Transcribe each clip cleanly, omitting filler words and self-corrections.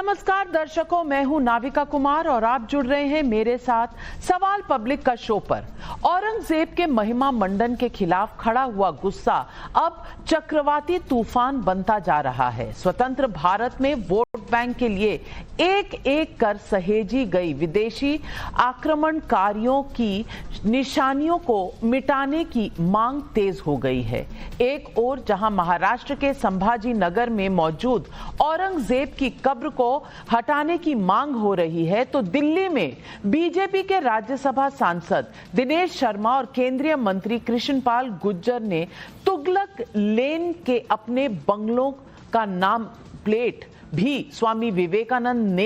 नमस्कार दर्शकों, मैं हूं नाविका कुमार और आप जुड़ रहे हैं मेरे साथ सवाल पब्लिक का शो पर। औरंगजेब के महिमा मंडन के खिलाफ खड़ा हुआ गुस्सा अब चक्रवाती तूफान बनता जा रहा है। स्वतंत्र भारत में वोट बैंक के लिए एक एक कर सहेजी गई विदेशी आक्रमणकारियों की निशानियों को मिटाने की मांग तेज हो गई है। एक ओर जहां महाराष्ट्र के संभाजी नगर में मौजूद औरंगजेब की कब्र को हटाने की मांग हो रही है, तो दिल्ली में बीजेपी के राज्यसभा सांसद दिनेश शर्मा और केंद्रीय मंत्री कृष्णपाल गुर्जर ने तुगलक लेन के अपने बंगलों का नाम प्लेट भी स्वामी विवेकानंद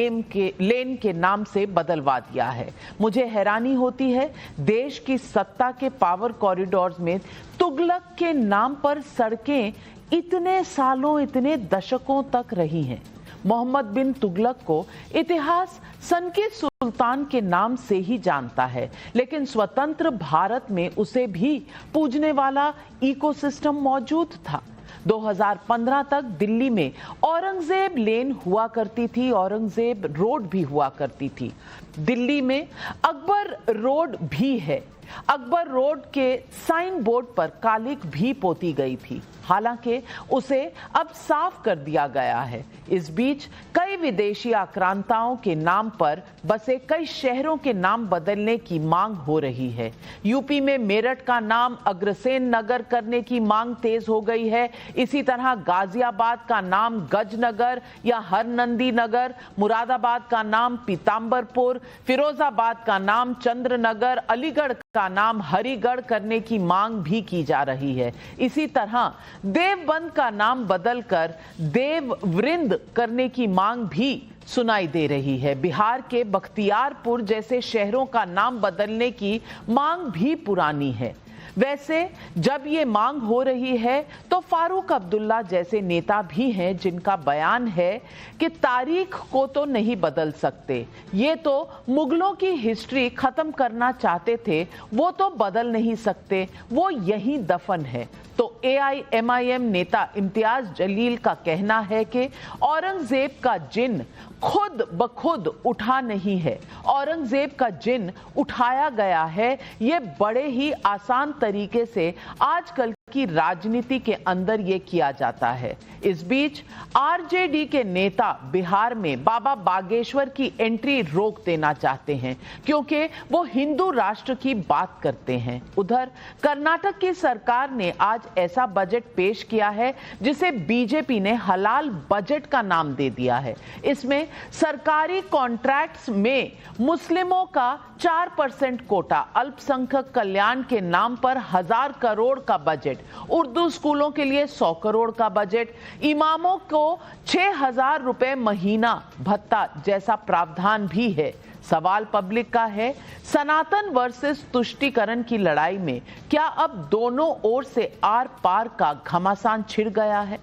लेन के नाम से बदलवा दिया है। मुझे हैरानी होती है, देश की सत्ता के पावर कॉरिडोर्स में तुगलक के नाम पर सड़कें इतने सालों, इतने दशकों तक रही हैं। मोहम्मद बिन तुगलक को इतिहास सन के सुल्तान के नाम से ही जानता है, लेकिन स्वतंत्र भारत में उसे भी पूजने वाला इकोसिस्टम मौजूद था। 2015 तक दिल्ली में औरंगजेब लेन हुआ करती थी, औरंगजेब रोड भी हुआ करती थी। दिल्ली में अकबर रोड भी है। अकबर रोड के साइन बोर्ड पर कालिक भी पोती गई थी, हालांकि उसे अब साफ कर दिया गया है। इस बीच कई विदेशी आक्रांताओं के नाम पर बसे कई शहरों के नाम बदलने की मांग हो रही है। यूपी में मेरठ का नाम अग्रसेन नगर करने की मांग तेज हो गई है। इसी तरह गाजियाबाद का नाम गजनगर या हरनंदी नगर, मुरादाबाद का नाम पीताम्बरपुर, फिरोजाबाद का नाम चंद्रनगर, अलीगढ़ का नाम हरिगढ़ करने की मांग भी की जा रही है। इसी तरह देवबंद का नाम बदलकर देववृंद करने की मांग भी सुनाई दे रही है। बिहार के बख्तियारपुर जैसे शहरों का नाम बदलने की मांग भी पुरानी है। वैसे जब ये मांग हो रही है तो फारूक अब्दुल्ला जैसे नेता भी हैं जिनका बयान है कि तारीख को तो नहीं बदल सकते, ये तो मुगलों की हिस्ट्री खत्म करना चाहते थे, वो तो बदल नहीं सकते, वो यहीं दफन है। तो AIMIM नेता इम्तियाज जलील का कहना है कि औरंगजेब का जिन खुद ब खुद उठा नहीं है, औरंगजेब का जिन उठाया गया है। ये बड़े ही आसान तरीके से आजकल की राजनीति के अंदर ये किया जाता है। इस बीच RJD के नेता बिहार में बाबा बागेश्वर की एंट्री रोक देना चाहते हैं क्योंकि वो हिंदू राष्ट्र की बात करते हैं। उधर कर्नाटक की सरकार ने आज ऐसा बजट पेश किया है जिसे बीजेपी ने हलाल बजट का नाम दे दिया है। इसमें सरकारी कॉन्ट्रैक्ट्स में मुस्लिमों का 4% कोटा, अल्पसंख्यक कल्याण के नाम पर 1000 करोड़ का बजट, उर्दू स्कूलों के लिए 100 करोड़ का बजट, इमामों को 6000 रुपए महीना भत्ता जैसा प्रावधान भी है। सवाल पब्लिक का है, सनातन वर्सेस तुष्टीकरण की लड़ाई में क्या अब दोनों ओर से आर पार का घमासान छिड़ गया है?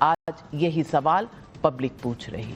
आज यही सवाल पब्लिक पूछ रही।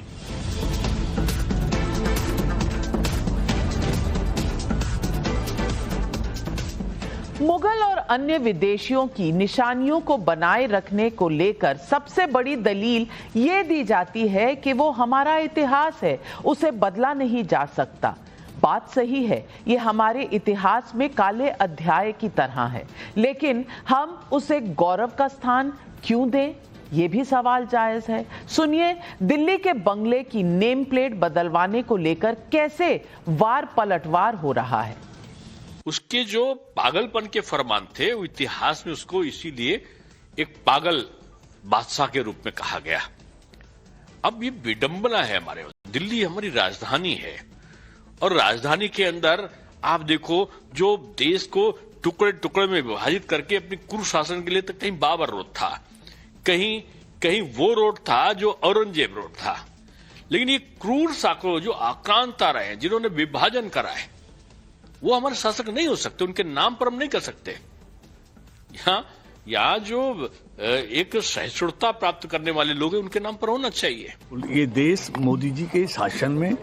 मुगल और अन्य विदेशियों की निशानियों को बनाए रखने को लेकर सबसे बड़ी दलील ये दी जाती है कि वो हमारा इतिहास है, उसे बदला नहीं जा सकता। बात सही है, ये हमारे इतिहास में काले अध्याय की तरह है, लेकिन हम उसे गौरव का स्थान क्यों दें? ये भी सवाल जायज है। सुनिए, दिल्ली के बंगले की नेम प्लेट बदलवाने को लेकर कैसे वार पलटवार हो रहा है। उसके जो पागलपन के फरमान थे, वो इतिहास में उसको इसीलिए एक पागल बादशाह के रूप में कहा गया। अब ये विडंबना है हमारे, दिल्ली हमारी राजधानी है और राजधानी के अंदर आप देखो जो देश को टुकड़े टुकड़े में विभाजित करके अपनी क्रूर शासन के लिए तो कहीं बाबर रोड था, कहीं कहीं वो रोड था जो औरंगजेब रोड था। लेकिन ये क्रूर शासक जो आक्रांता रहे, जिन्होंने विभाजन करा है, वो हमारे शासक नहीं हो सकते, उनके नाम पर हम नहीं कर सकते। यहाँ जो एक सहिष्णुता प्राप्त करने वाले लोग हैं, उनके नाम पर होना चाहिए। ये देश मोदी जी के शासन में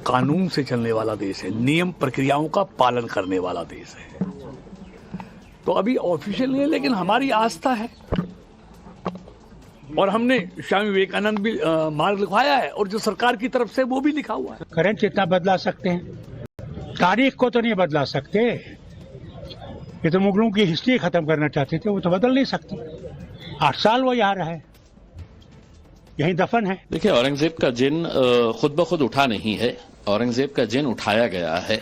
कानून से चलने वाला देश है, नियम प्रक्रियाओं का पालन करने वाला देश है। तो अभी ऑफिशियल नहीं है, लेकिन हमारी आस्था है। और हमने स्वामी विवेकानंद भी मार्ग लिखवाया है, और जो सरकार की तरफ से वो भी लिखा हुआ है। करंट जितना बदला सकते हैं, तारीख को तो नहीं बदला सकते। ये तो मुगलों की हिस्ट्री खत्म करना चाहते थे, वो तो बदल नहीं सकते। 8 साल वो यहाँ रहे, यही दफन है। देखिए, औरंगजेब का जिन खुद ब खुद उठा नहीं है, औरंगजेब का जिन उठाया गया है,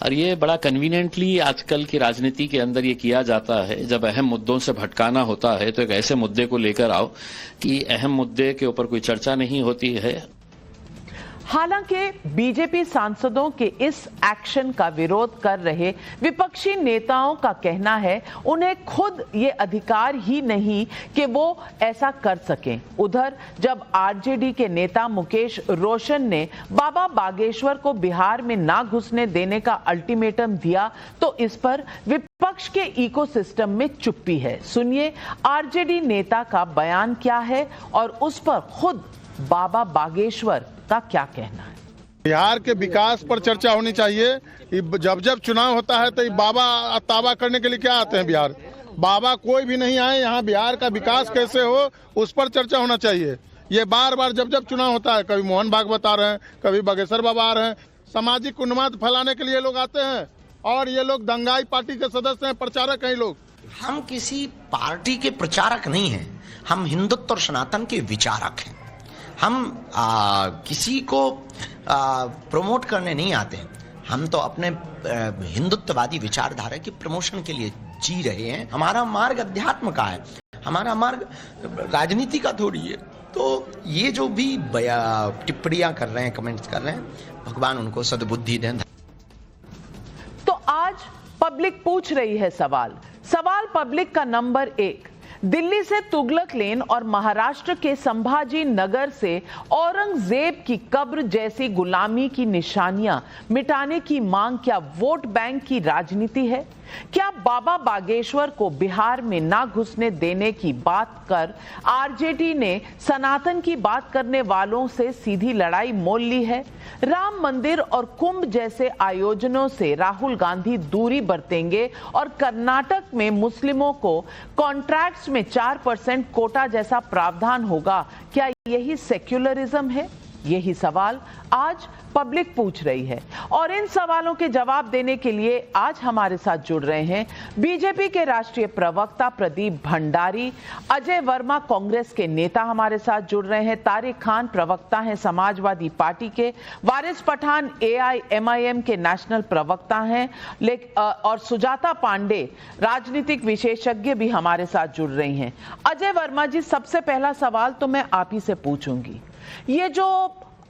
और ये बड़ा कन्वीनियंटली आजकल की राजनीति के अंदर ये किया जाता है। जब अहम मुद्दों से भटकाना होता है तो एक ऐसे मुद्दे को लेकर आओ कि अहम मुद्दे के ऊपर कोई चर्चा नहीं होती है। हालांकि बीजेपी सांसदों के इस एक्शन का विरोध कर रहे विपक्षी नेताओं का कहना है उन्हें खुद ये अधिकार ही नहीं कि वो ऐसा कर सकें। उधर जब आरजेडी के नेता मुकेश रोशन ने बाबा बागेश्वर को बिहार में ना घुसने देने का अल्टीमेटम दिया तो इस पर विपक्ष के इकोसिस्टम में चुप्पी है। सुनिए आरजेडी नेता का बयान क्या है और उस पर खुद बाबा बागेश्वर का क्या कहना है। बिहार के विकास पर चर्चा होनी चाहिए। जब जब चुनाव होता है तो ये बाबा ताबा करने के लिए क्या आते हैं बिहार? बाबा कोई भी नहीं आए यहाँ, बिहार का विकास कैसे हो उस पर चर्चा होना चाहिए। ये बार बार जब जब चुनाव होता है, कभी मोहन भागवत आ रहे हैं, कभी बागेश्वर बाबा आ रहे हैं, सामाजिक उन्माद फैलाने के लिए लोग आते हैं, और ये लोग दंगाई पार्टी के सदस्य हैं, प्रचारक हैं लोग। हम किसी पार्टी के प्रचारक नहीं हैं, हम हिंदुत्व और सनातन के विचारक हैं। हम किसी को प्रमोट करने नहीं आते हैं, हम तो अपने हिंदुत्ववादी विचारधारा की प्रमोशन के लिए जी रहे हैं। हमारा मार्ग अध्यात्म का है, हमारा मार्ग राजनीति का थोड़ी है। तो ये जो भी टिप्पणियां कर रहे हैं, कमेंट्स कर रहे हैं, भगवान उनको सद्बुद्धि दें। तो आज पब्लिक पूछ रही है सवाल पब्लिक का नंबर 1, दिल्ली से तुगलक लेन और महाराष्ट्र के संभाजी नगर से औरंगजेब की कब्र जैसी गुलामी की निशानियां मिटाने की मांग क्या वोट बैंक की राजनीति है? क्या बाबा बागेश्वर को बिहार में ना घुसने देने की बात कर आरजेडी ने सनातन की बात करने वालों से सीधी लड़ाई मोल ली है? राम मंदिर और कुंभ जैसे आयोजनों से राहुल गांधी दूरी बरतेंगे और कर्नाटक में मुस्लिमों को कॉन्ट्रैक्ट्स में 4% कोटा जैसा प्रावधान होगा। क्या यही सेक्युलरिज्म है? यही सवाल आज पब्लिक पूछ रही है और इन सवालों के जवाब देने के लिए आज हमारे साथ जुड़ रहे हैं बीजेपी के राष्ट्रीय प्रवक्ता प्रदीप भंडारी, अजय वर्मा कांग्रेस के नेता हमारे साथ जुड़ रहे हैं, तारिक खान प्रवक्ता हैं समाजवादी पार्टी के, वारिस पठान AIMIM के नेशनल प्रवक्ता हैं, और सुजाता पांडे राजनीतिक विशेषज्ञ भी हमारे साथ जुड़ रही हैं। अजय वर्मा जी, सबसे पहला सवाल तो मैं आप ही से पूछूंगी, ये जो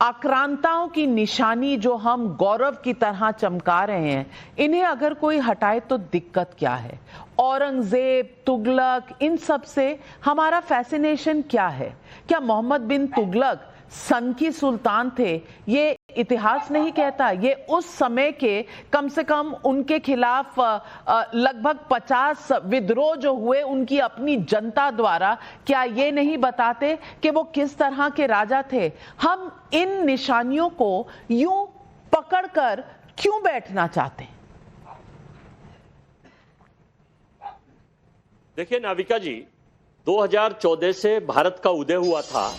आक्रांताओं की निशानी जो हम गौरव की तरह चमका रहे हैं, इन्हें अगर कोई हटाए तो दिक्कत क्या है? औरंगजेब, तुगलक, इन सब से हमारा फैसिनेशन क्या है? क्या मोहम्मद बिन तुगलक सन की सुल्तान थे? ये इतिहास नहीं कहता। ये उस समय के कम से कम उनके खिलाफ लगभग 50 विद्रोह जो हुए उनकी अपनी जनता द्वारा, क्या ये नहीं बताते कि वो किस तरह के राजा थे? हम इन निशानियों को यूं पकड़कर क्यों बैठना चाहते हैं? देखिए नाविका जी, 2014 से भारत का उदय हुआ था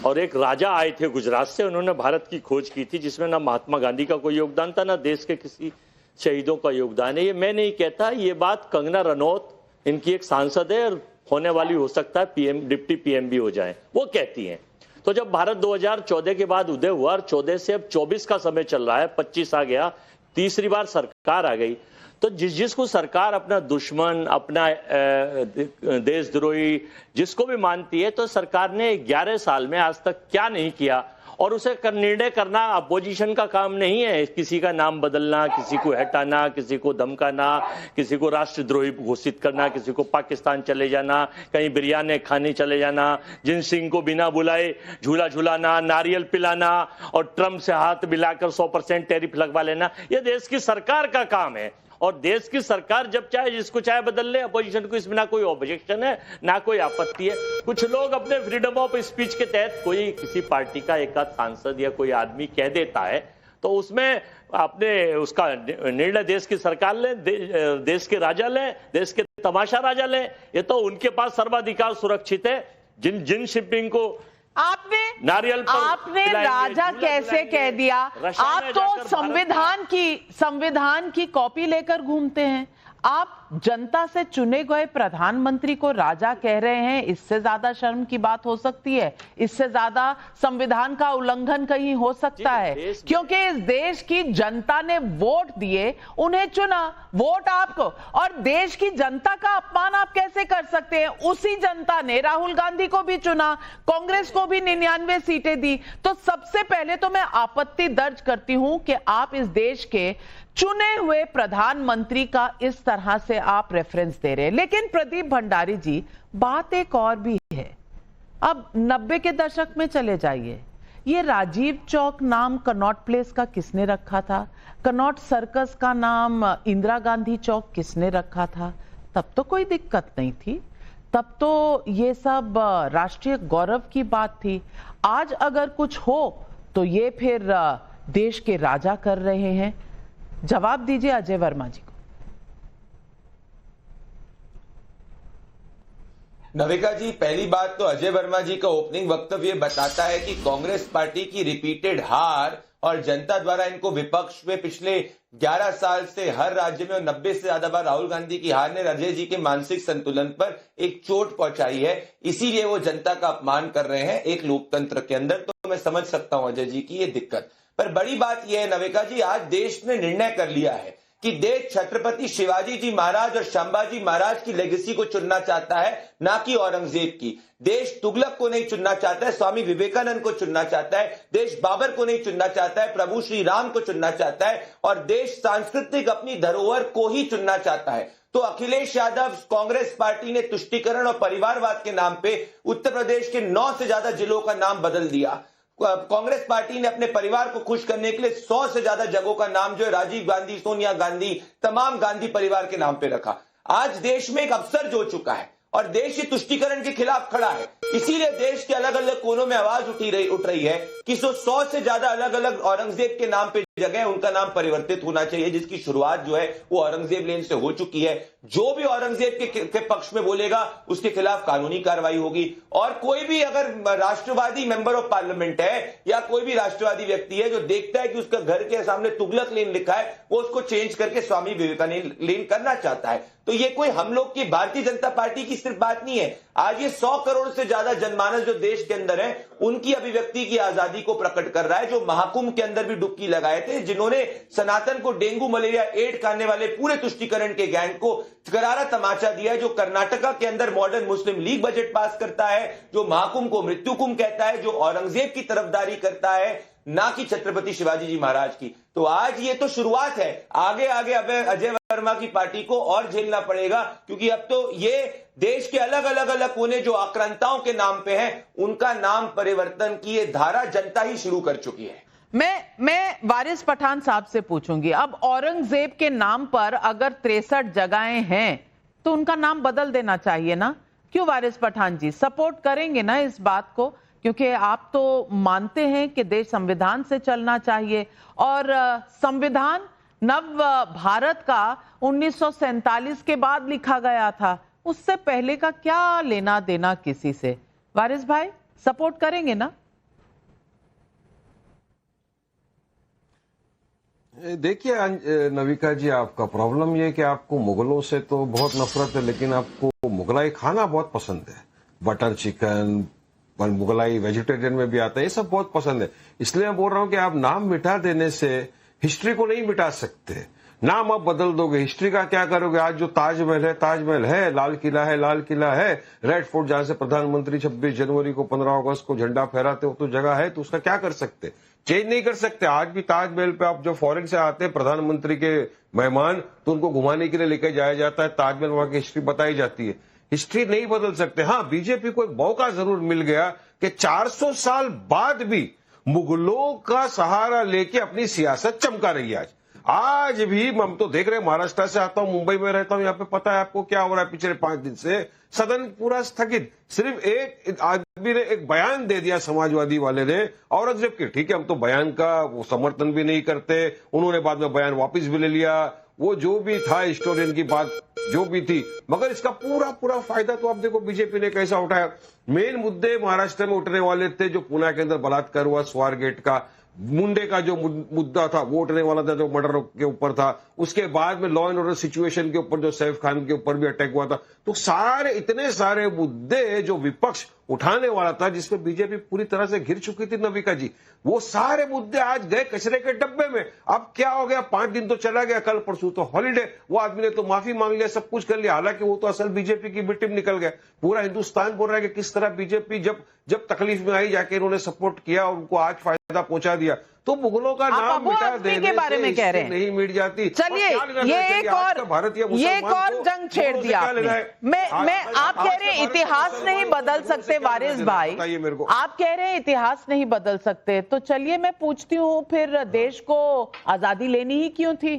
और एक राजा आए थे गुजरात से, उन्होंने भारत की खोज की थी जिसमें ना महात्मा गांधी का कोई योगदान था, ना देश के किसी शहीदों का योगदान है। ये मैं नहीं कहता, ये बात कंगना रनौत, इनकी एक सांसद है और होने वाली हो सकता है डिप्टी पीएम भी हो जाए, वो कहती हैं। तो जब भारत 2014 के बाद उदय हुआ और 14 से अब 24 का समय चल रहा है, 25 आ गया, तीसरी बार सरकार आ गई, तो जिसको सरकार अपना दुश्मन, अपना देशद्रोही जिसको भी मानती है, तो सरकार ने 11 साल में आज तक क्या नहीं किया? और उसे निर्णय करना अपोजिशन का काम नहीं है। किसी का नाम बदलना, किसी को हटाना, किसी को धमकाना, किसी को राष्ट्रद्रोही घोषित करना, किसी को पाकिस्तान चले जाना, कहीं बिरयानी खाने चले जाना, जिन सिंह को बिना बुलाए झूला झुलाना, नारियल पिलाना और ट्रम्प से हाथ मिलाकर 100% टैरिफ लगवा लेना, यह देश की सरकार का काम है। और देश की सरकार जब चाहे जिसको चाहे बदल ले, अपोजिशन को इसमें ना कोई ऑब्जेक्शन है, ना कोई आपत्ति है। कुछ लोग अपने फ्रीडम ऑफ स्पीच के तहत कोई किसी पार्टी का एक आध सांसद या कोई आदमी कह देता है, तो उसमें आपने उसका निर्णय देश की सरकार ले, देश के राजा ले, देश के तमाशा राजा ले, ये तो उनके पास सर्वाधिकार सुरक्षित है। जिन शिपिंग को आपने नारियल पर आपने खिलाएंगे, राजा झूला कैसे खिलाएंगे, कह दिया? रशिया आप में तो जाकर संविधान की कॉपी लेकर घूमते हैं। आप जनता से चुने गए प्रधानमंत्री को राजा कह रहे हैं। इससे ज्यादा शर्म की बात हो सकती है? इससे ज्यादा संविधान का उल्लंघन कहीं हो सकता है? क्योंकि इस देश की जनता ने वोट दिए, उन्हें चुना, वोट आपको, और देश की जनता का अपमान आप कैसे कर सकते हैं? उसी जनता ने राहुल गांधी को भी चुना, कांग्रेस को भी 99 सीटें दी। तो सबसे पहले तो मैं आपत्ति दर्ज करती हूं कि आप इस देश के चुने हुए प्रधानमंत्री का इस तरह से आप रेफरेंस दे रहे हैं। लेकिन प्रदीप भंडारी जी, बात एक और भी है। अब 90 के दशक में चले जाइए, ये राजीव चौक नाम कनॉट प्लेस का किसने रखा था? कनॉट सर्कस का नाम इंदिरा गांधी चौक किसने रखा था? तब तो कोई दिक्कत नहीं थी, तब तो ये सब राष्ट्रीय गौरव की बात थी। आज अगर कुछ हो तो ये फिर देश के राजा कर रहे हैं। जवाब दीजिए अजय वर्मा जी को। नविका जी, पहली बात तो अजय वर्मा जी का ओपनिंग वक्तव्य बताता है कि कांग्रेस पार्टी की रिपीटेड हार और जनता द्वारा इनको विपक्ष में पिछले 11 साल से हर राज्य में 90 से ज्यादा बार राहुल गांधी की हार ने अजय जी के मानसिक संतुलन पर एक चोट पहुंचाई है। इसीलिए वो जनता का अपमान कर रहे हैं एक लोकतंत्र के अंदर। तो मैं समझ सकता हूं अजय जी की ये दिक्कत। पर बड़ी बात यह है नविका जी, आज देश ने निर्णय कर लिया है कि देश छत्रपति शिवाजी जी महाराज और संभाजी महाराज की लेगेसी को चुनना चाहता है, ना कि औरंगजेब की। देश तुगलक को नहीं चुनना चाहता है, स्वामी विवेकानंद को चुनना चाहता है। देश बाबर को नहीं चुनना चाहता है, प्रभु श्री राम को चुनना चाहता है। और देश सांस्कृतिक अपनी धरोहर को ही चुनना चाहता है। तो अखिलेश यादव कांग्रेस पार्टी ने तुष्टीकरण और परिवारवाद के नाम पे उत्तर प्रदेश के 9 से ज्यादा जिलों का नाम बदल दिया। कांग्रेस पार्टी ने अपने परिवार को खुश करने के लिए 100 से ज्यादा जगहों का नाम जो है राजीव गांधी, सोनिया गांधी, तमाम गांधी परिवार के नाम पे रखा। आज देश में एक अवसर जो चुका है और देश तुष्टीकरण के खिलाफ खड़ा है। इसीलिए देश के अलग अलग कोनों में आवाज उठ रही है कि 100 से ज्यादा अलग अलग औरंगजेब के नाम पे जगह उनका नाम परिवर्तित होना चाहिए, जिसकी शुरुआत जो है वो औरंगजेब लेन से हो चुकी है। जो भी औरंगजेब के पक्ष में बोलेगा उसके खिलाफ कानूनी कार्रवाई होगी। और कोई भी अगर राष्ट्रवादी मेंबर ऑफ पार्लियामेंट है या कोई भी राष्ट्रवादी व्यक्ति है जो देखता है कि उसका घर के सामने तुगलक लेन लिखा है, वो उसको चेंज करके स्वामी विवेकानंद लेन करना चाहता है। तो ये कोई हम लोग की भारतीय जनता पार्टी की सिर्फ बात नहीं है। आज ये 100 करोड़ से ज्यादा जनमानस जो देश के अंदर है, उनकी अभिव्यक्ति की आजादी को प्रकट कर रहा है। जो महाकुंभ के अंदर भी डुबकी लगाए थे, जिन्होंने सनातन को डेंगू, मलेरिया, एड्स करने वाले पूरे तुष्टीकरण के गैंग को करारा तमाचा दिया है। जो कर्नाटका के अंदर मॉडर्न मुस्लिम लीग बजट पास करता है, जो महाकुंभ को मृत्यु कुंभ कहता है, जो औरंगजेब की तरफदारी करता है, ना कि छत्रपति शिवाजी जी महाराज की। तो आज ये तो शुरुआत है, आगे आगे अब अजय वर्मा की पार्टी को और झेलना पड़ेगा, क्योंकि अब तो ये देश के अलग कोने जो आक्रांताओं के नाम पे हैं, उनका नाम परिवर्तन की ये धारा जनता ही शुरू कर चुकी है। मैं वारिस पठान साहब से पूछूंगी, अब औरंगजेब के नाम पर अगर 63 जगहें हैं तो उनका नाम बदल देना चाहिए ना? क्यों वारिस पठान जी सपोर्ट करेंगे ना इस बात को? क्योंकि आप तो मानते हैं कि देश संविधान से चलना चाहिए, और संविधान नव भारत का 1947 के बाद लिखा गया था, उससे पहले का क्या लेना देना किसी से? वारिस भाई सपोर्ट करेंगे ना? देखिए नविका जी, आपका प्रॉब्लम ये है कि आपको मुगलों से तो बहुत नफरत है, लेकिन आपको मुगलाई खाना बहुत पसंद है। बटर चिकन, मुगलाई वेजिटेरियन में भी आता है, ये सब बहुत पसंद है। इसलिए मैं बोल रहा हूं कि आप नाम मिटा देने से हिस्ट्री को नहीं मिटा सकते। नाम आप बदल दोगे, हिस्ट्री का क्या करोगे? आज जो ताजमहल है, ताजमहल है, लाल किला है, लाल किला है, रेड फोर्ट जहां से प्रधानमंत्री 26 जनवरी को, 15 अगस्त को झंडा फहराते हो, तो जगह है, तो उसका क्या कर सकते? चेंज नहीं कर सकते। आज भी ताजमहल पे आप जो फॉरेन से आते हैं प्रधानमंत्री के मेहमान, तो उनको घुमाने के लिए लेकर जाया जाता है, ताजमहल वहां की हिस्ट्री बताई जाती है। हिस्ट्री नहीं बदल सकते। हाँ, बीजेपी को एक मौका जरूर मिल गया कि 400 साल बाद भी मुगलों का सहारा लेके अपनी सियासत चमका रही है। आज भी हम तो देख रहे हैं, महाराष्ट्र से आता हूं, मुंबई में रहता हूं, यहाँ पे पता है आपको क्या हो रहा है। पिछले 5 दिन से सदन पूरा स्थगित, सिर्फ एक आदमी ने एक बयान दे दिया, समाजवादी वाले ने, औरंगजेब के। ठीक है, हम तो बयान का वो समर्थन भी नहीं करते, उन्होंने बाद में बयान वापस भी ले लिया। वो जो भी था हिस्टोरियन की बात जो भी थी, मगर इसका पूरा पूरा फायदा तो आप देखो बीजेपी ने कैसा उठाया। मेन मुद्दे महाराष्ट्र में उठने वाले थे, जो पुणे के अंदर बलात्कार हुआ, स्वार गेट का, मुंडे का जो मुद्दा था वो उठने वाला था, जो मर्डर के ऊपर था, उसके बाद में लॉ एंड ऑर्डर सिचुएशन के ऊपर जो सैफ खान के ऊपर भी अटैक हुआ था। तो सारे इतने सारे मुद्दे जो विपक्ष उठाने वाला था, जिसमें बीजेपी पूरी तरह से घिर चुकी थी नविका जी, वो सारे मुद्दे आज गए कचरे के डब्बे में। अब क्या हो गया, 5 दिन तो चला गया, कल परसों तो हॉलीडे, वो आदमी ने तो माफी मांग लिया, सब कुछ कर लिया, हालांकि वो तो असल बीजेपी की विक्टिम निकल गया। पूरा हिंदुस्तान बोल रहा है कि किस तरह बीजेपी जब तकलीफ में आई जाके इन्होंने सपोर्ट किया और उनको आज फायदा पहुंचा दिया। तो मुगलों का नाम मिटा देने के बारे में कह रहे हैं, नहीं मिट जाती। चलिए ये एक और जंग छेड़ दिया आपने। मैं आप कह रहे हैं इतिहास नहीं बदल सकते वारिस भाई, आप कह रहे हैं इतिहास नहीं बदल सकते, तो चलिए मैं पूछती हूँ, फिर देश को आजादी लेनी ही क्यों थी?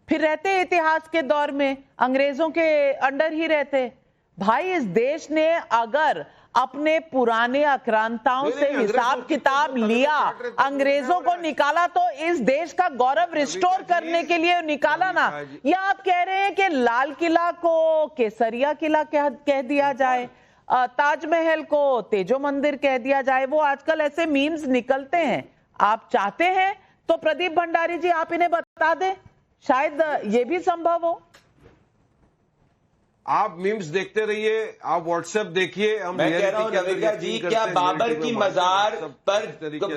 फिर रहते इतिहास के दौर में, अंग्रेजों के अंडर ही रहते। भाई इस देश ने अगर अपने पुराने आक्रांताओं से हिसाब किताब लिया, अंग्रेजों को निकाला, तो इस देश का गौरव रिस्टोर करने के लिए निकाला ना। या आप कह रहे हैं कि लाल किला को केसरिया किला कह दिया जाए, ताजमहल को तेजो मंदिर कह दिया जाए? वो आजकल ऐसे मीम्स निकलते हैं। आप चाहते हैं तो प्रदीप भंडारी जी आप इन्हें बता दें, शायद ये भी संभव हो। आप मीम्स देखते रहिए, आप व्हाट्सएप देखिए। मैं कह रहा हूं नविका जी, क्या बाबर की मजार पर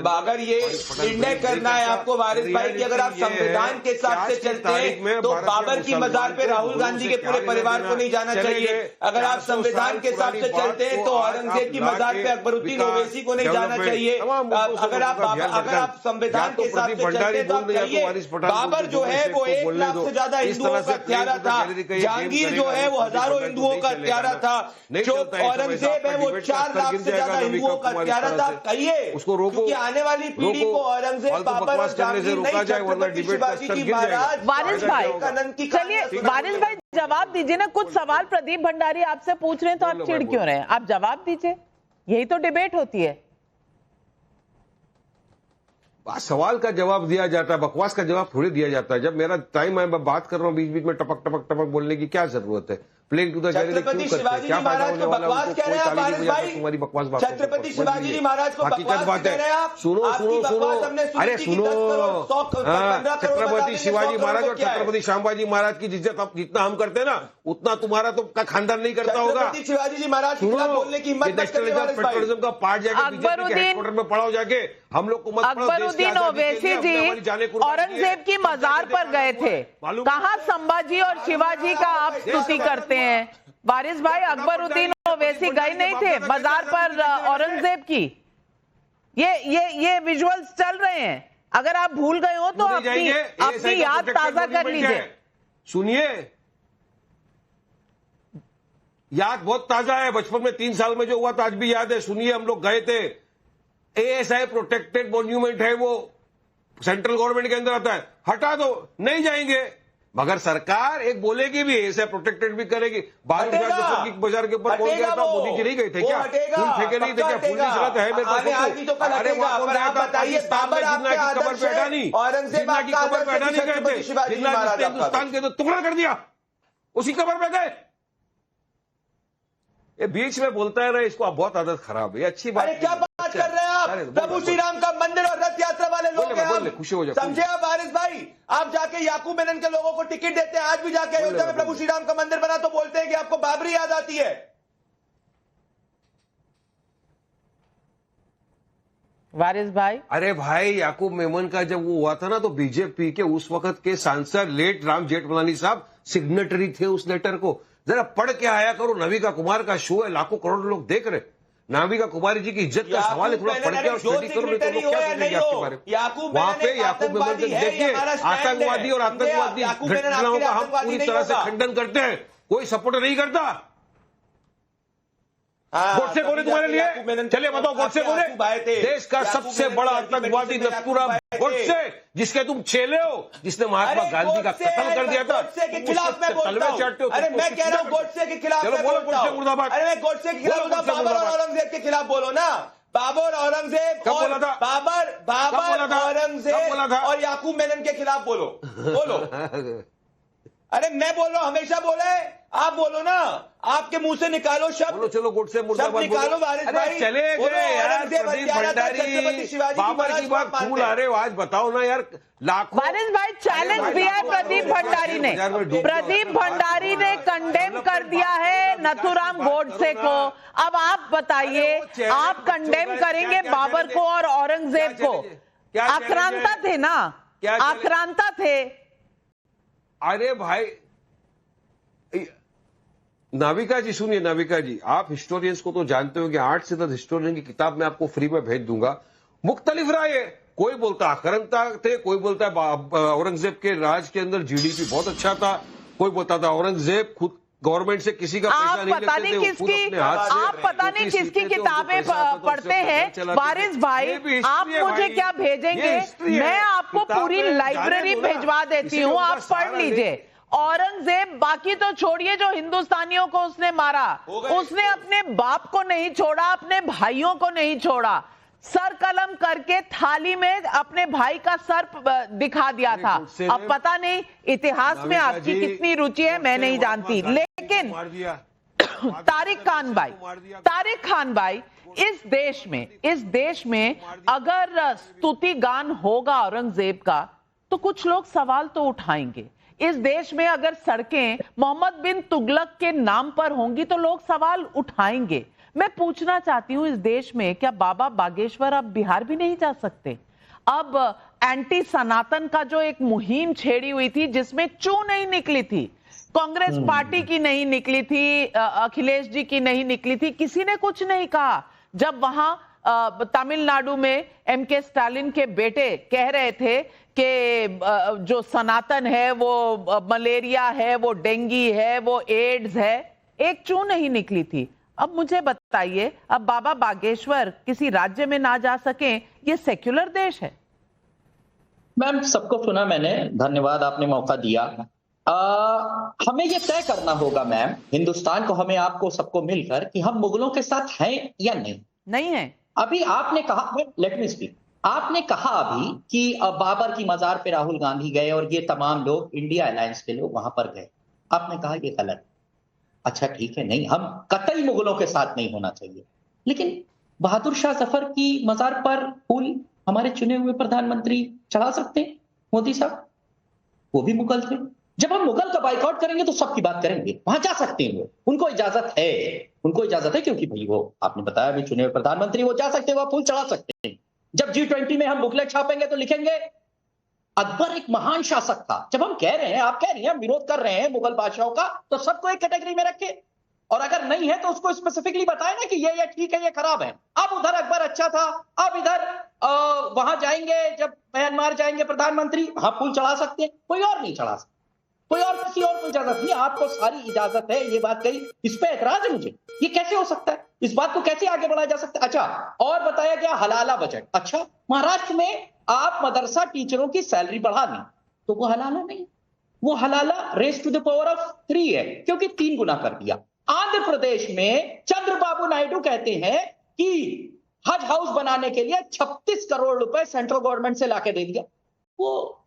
अगर ये निर्णय करना है आपको वारिस भाई कि अगर आप संविधान के हिसाब से चलते हैं तो बाबर की मजार पे राहुल गांधी के पूरे परिवार को नहीं जाना चाहिए। अगर आप संविधान के हिसाब से चलते हैं तो औरंगजेब की मजार पे अकबरुद्दीन ओवैसी को नहीं जाना चाहिए। अगर आप संविधान के हिसाब से चलते हैं तो आप कहिए बाबर जो है वो 1 लाख से ज्यादा हिंदुओं का हत्यारा था, जहांगीर जो है वो हजारों हिंदुओं का हत्यारा था, जो औरंगजेब है वो 4 लाख से ज्यादा हिंदुओं का हत्यारा था। कहिए उसको रोको, क्योंकि आने वाली पीढ़ी को औरंगजेब, बाबर और जहांगीर नहीं, छत्रपति शिवाजी की महाराज, वारिस भाई चलिए, वारिस भाई जवाब दीजिए ना। कुछ सवाल प्रदीप भंडारी आपसे पूछ रहे हैं तो आप चिढ़ क्यों रहे हैं? आप जवाब दीजिए, यही तो डिबेट होती है। सवाल का जवाब दिया जाता है, बकवास का जवाब थोड़ी दिया जाता है। जब मेरा टाइम है, मैं बात कर रहा हूँ, बीच बीच में टपक टपक टपक बोलने की क्या जरूरत है? Playing to the Chhatrapati Shivaji ji Maharaj को बकवास कह रहे हैं आप वारिस भाई? तुम्हारी बकवास बात, छत्रपति शिवाजी जी महाराज को बकवास कह रहे हैं आप? सुनो, अरे सुनो, छत्रपति शिवाजी महाराज और छत्रपति श्यामबाजी महाराज की इज्जत जितना हम करते हैं ना, उतना तुम्हारा तो खानदान नहीं करता होगा। छत्रपति शिवाजी जी महाराज के खिलाफ बोलने की हिम्मत पेट्रोलिज्म का पार्ट जाके बीजेपी के हेडक्वार्टर में पढ़ाओ जाके, हम लोग को मत पढ़ाओ। अकबरुद्दीन ओवैसी जी औरंगजेब की मजार पर गए थे, कहां संभाजी और शिवाजी का आप स्तुति करते हैं? वारिस भाई अकबरुद्दीन ओवैसी गए नहीं थे मजार पर औरंगजेब की। ये विजुअल्स चल रहे हैं, अगर आप भूल गए हो तो अपनी याद ताजा कर लीजिए। सुनिए, याद बहुत ताजा है, बचपन में 3 साल में जो हुआ था आज भी याद है। सुनिए, हम लोग गए थे, ASI प्रोटेक्टेड मॉन्यूमेंट है, वो सेंट्रल गवर्नमेंट के अंदर आता है, हटा दो, नहीं जाएंगे। मगर सरकार एक बोलेगी भी, ऐसे प्रोटेक्टेड भी करेगी। बाजार के ऊपर कौन गया था? मोदी जी नहीं गए थे क्या? फूल फेंके नहीं थे क्या? फूल नहीं चला है मेरे पास। अरे वहां कौन गया था? पाकिस्तान में जिन्ना की कबर पे अड़ा नहीं, जिन्ना की कबर पे अड़ा नहीं गए थे, हिंदुस्तान के तो टुकड़ा कर दिया, उसी कबर पे गए। ये बीच में बोलता है ना, इसको बहुत आदत खराब है, अच्छी बात। क्या बात कर रहे हैं आप? प्रभु श्री राम का मंदिर और रथ यात्रा वाले लोग हैं हम, खुशी हो जाए। समझे आप वारिस भाई? आप जाके याकूब मेनन के लोगों को टिकट देते हैं, आज भी जाके अयोध्या में प्रभु श्री राम का मंदिर बना तो बोलते हैं कि आपको बाबरी याद आती है। वारिस भाई, अरे भाई, याकूब मेमन का जब वो हुआ था ना, तो बीजेपी के उस वक्त के सांसद लेट राम जेठमलानी साहब सिग्नेटरी थे उस लेटर को। जरा पढ़ के आया करो, नविका कुमार का शो है, लाखों करोड़ लोग देख रहे। नाविका कुमारी जी की इज्जत का सवाल है, थोड़ा पढ़ के और स्टडी करो, नहीं तो लोग क्या बोलेंगे आपके बारे में। वहां पे याकूब मेमन को देखिए, आतंकवादी और आतंकवादी घटनाओं का हम पूरी तरह से खंडन करते हैं, कोई सपोर्ट नहीं करता। गोडसे कौन है तुम्हारे लिए? चलिए बताओ, गोडसे कौन है? देश का सबसे बड़ा आतंकवादी नथुराम गोडसे, जिसके तुम चेले हो, जिसने महात्मा गांधी का कत्ल कर दिया था। गोडसे के खिलाफ मैं बोलता हूं। अरे मैं कह रहा हूं गोडसे के खिलाफ मैं बोलता हूं। अरे मैं गोडसे के खिलाफ, बाबर और औरंगजेब के खिलाफ बोलो ना। बाबर औरंगजेब और बाबर औरंगजेब और याकूब मेनन के खिलाफ बोलो। अरे मैं बोल रहा हूं, हमेशा बोला है, आप बोलो ना, आपके मुंह से निकालो शब्द। बोलो, चलो गोडसे शब्द मुर्दाबाद निकालो वारिस अरे भाई। चले बोलो, गए यार, औरंगजेब प्रदीप हत्यारा था, भंडारी छत्रपति शिवाजी बाबर की बात महाराज फूल आ रहे हो, आज बताओ ना यार। लाखों वारिस भाई चैलेंज दिया है प्रदीप भंडारी ने। प्रदीप भंडारी ने कंडेम कर दिया है नथुराम गोडसे को। अब आप बताइए, आप कंडेम करेंगे बाबर को और औरंगजेब को? आक्रांता थे ना, आक्रांता थे। अरे भाई नाविका जी सुनिए, नाविका जी आप हिस्टोरियंस को तो जानते हो कि 8 से 10 हिस्टोरियन की किताब मैं आपको फ्री में भेज दूंगा। मुख्तलिफ राय है, कोई बोलता आक्रांता थे, कोई बोलता औरंगजेब के राज के अंदर जीडीपी बहुत अच्छा था, कोई बोलता था औरंगजेब खुद गवर्नमेंट से किसी का पैसा नहीं लेते थे, आप पता नहीं किसकी किताबें पढ़ते हैं। वारिस भाई आप मुझे क्या भेजेंगे, मैं आपको पूरी लाइब्रेरी भिजवा देती हूँ, आप पढ़ लीजिए। औरंगजेब बाकी तो छोड़िए, जो हिंदुस्तानियों को उसने मारा, उसने अपने बाप को नहीं छोड़ा, अपने भाइयों को नहीं छोड़ा। सर कलम करके थाली में अपने भाई का सर दिखा दिया था। अब पता नहीं इतिहास में आपकी कितनी रुचि है, मैं नहीं जानती, लेकिन तारिक खान भाई इस देश में अगर स्तुति गान होगा औरंगजेब का तो कुछ लोग सवाल तो उठाएंगे। इस देश में अगर सड़कें मोहम्मद बिन तुगलक के नाम पर होंगी तो लोग सवाल उठाएंगे। मैं पूछना चाहती हूं, इस देश में क्या बाबा बागेश्वर अब बिहार भी नहीं जा सकते? अब एंटी सनातन का जो एक मुहिम छेड़ी हुई थी, जिसमें चू नहीं निकली थी, कांग्रेस पार्टी की नहीं निकली थी, अखिलेश जी की नहीं निकली थी, किसी ने कुछ नहीं कहा। जब वहां तमिलनाडु में एमके स्टालिन के बेटे कह रहे थे कि जो सनातन है वो मलेरिया है, वो डेंगी है, वो एड्स है, एक चू नहीं निकली थी। अब मुझे बताइए, अब बाबा बागेश्वर किसी राज्य में ना जा सके, ये सेक्युलर देश है? मैम सबको सुना मैंने, धन्यवाद आपने मौका दिया। हमें ये तय करना होगा मैम, हिंदुस्तान को, हमें आपको सबको मिलकर, कि हम मुगलों के साथ हैं या नहीं है। अभी आपने कहा, लेट मी स्पीक, आपने कहा अभी कि बाबर की मजार पे राहुल गांधी गए और ये तमाम लोग इंडिया अलायंस के लोग वहां पर गए। आपने कहा ये गलत। अच्छा ठीक है, नहीं, हम कतई मुगलों के साथ नहीं होना चाहिए, लेकिन बहादुर शाह जफर की मजार पर फूल हमारे चुने हुए प्रधानमंत्री चढ़ा सकते हैं? मोदी साहब वो भी मुगल थे। जब हम मुगल का बाइकआउट करेंगे तो सबकी बात करेंगे, वहां जा सकते हैं वो, उनको इजाजत है, क्योंकि भाई वो आपने बताया भी चुने हुए प्रधानमंत्री, वो जा सकते हैं, वो फूल चढ़ा सकते हैं। जब G20 में हम बुकलेट छापेंगे तो लिखेंगे अकबर एक महान शासक था। जब हम कह रहे हैं, आप कह रही हैं, विरोध कर रहे हैं मुगल बादशाहों का, तो सबको एक कैटेगरी में रखे, और अगर नहीं है तो उसको स्पेसिफिकली बताए ना कि ये ठीक है, ये खराब है। अब उधर अकबर अच्छा था, अब इधर वहां जाएंगे, जब म्यांमार जाएंगे प्रधानमंत्री, वहां फूल चढ़ा सकते हैं, कोई और नहीं चढ़ा सकते, कोई और किसी और को इजाजत नहीं, आपको सारी इजाजत है। ये बात कही, इस पे एतराज है मुझे, ये कैसे हो सकता है? इस बात को कैसे आगे बढ़ाया जा सकता है? अच्छा, और बताया गया हलाला बजट। अच्छा, महाराष्ट्र में आप मदरसा टीचरों की सैलरी बढ़ा दी तो वो हलाला नहीं, वो हलाला raise to the power of 3 है, क्योंकि 3 गुना कर दिया। आंध्र प्रदेश में चंद्रबाबू नायडू कहते हैं कि हज हाउस बनाने के लिए 36 करोड़ रुपए सेंट्रल गवर्नमेंट से लाके दे दिया। वो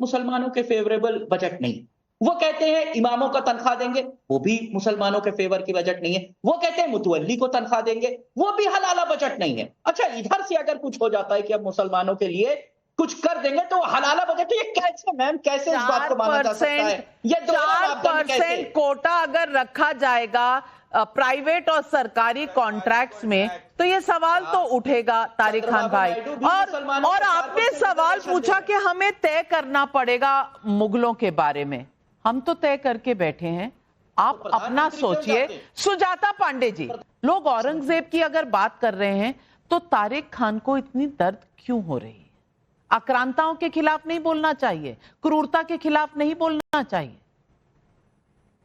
मुसलमानों के फेवरेबल बजट नहीं। वो कहते हैं इमामों का तनख्वाह देंगे, वो भी मुसलमानों के फेवर की बजट नहीं है। वो कहते हैं मुतवल्ली को तनख्वाह देंगे, वो भी हलाला बजट नहीं है। अच्छा, इधर से अगर कुछ हो जाता है कि अब मुसलमानों के लिए कुछ कर देंगे तो हलाला बजट, ये कैसे मैम, कैसे इस बात को माना जा सकता है? ये 4% कोटा अगर रखा जाएगा प्राइवेट और सरकारी कॉन्ट्रैक्ट्स में, तो ये सवाल तो उठेगा तारिक खान भाई। और आपने सवाल पूछा कि हमें तय करना पड़ेगा मुगलों के बारे में। हम तो तय करके बैठे हैं, आप अपना सोचिए। सुजाता पांडे जी, लोग औरंगजेब की अगर बात कर रहे हैं तो तारिक खान को इतनी दर्द क्यों हो रही है? आक्रांताओं के खिलाफ नहीं बोलना चाहिए, क्रूरता के खिलाफ नहीं बोलना चाहिए?